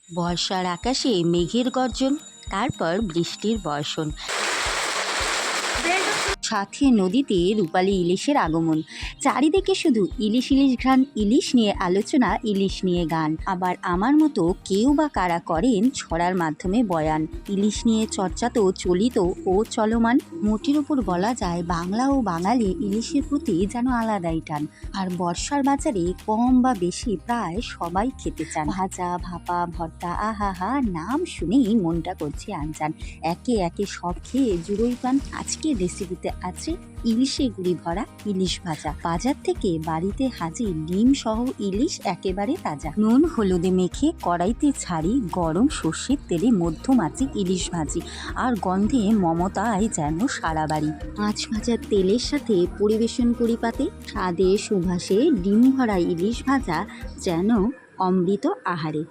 বর্ষার আকাশে মেঘের গর্জন, তারপর বৃষ্টির বর্ষণ, সাথে নদীতে রূপালী ইলিশের আগমন। চারিদিকে শুধু ইলিশ ইলিশ ঘ্রাণ, ইলিশ নিয়ে আলোচনা, ইলিশ নিয়ে গান। আবার আমার মতো কেউ বা কারা করেন ছড়ার মাধ্যমে বয়ান। ইলিশ নিয়ে চর্চা তো চলিত ও চলমান। মোটির উপর বলা যায় বাংলা ও বাঙালি ইলিশের প্রতি যেন আলাদাই টান। আর বর্ষার বাজারে কম বা বেশি প্রায় সবাই খেতে চান। ভাজা, ভাপা, ভর্তা, আহা নাম শুনেই মনটা করছে আনচান। একে একে সব খেয়ে জুড়োই প্রাণ। আজকের রেসিপিতে আছে ইলিশে গুঁড়ি ভরা ইলিশ ভাজা। বাজার থেকে বাড়িতে হাজির ডিম সহ ইলিশ একেবারে তাজা। নুন হলুদে মেখে কড়াইতে ছাড়ি গরম সর্ষের তেলে মধ্যম আঁচে ইলিশ ভাজি। আর গন্ধে মমতায় যেন সারা বাড়ি। মাছ ভাজার তেলের সাথে পরিবেশন করি পাতে। স্বাদে সুভাষে ডিম ভরা ইলিশ ভাজা যেন অমৃত আহারে।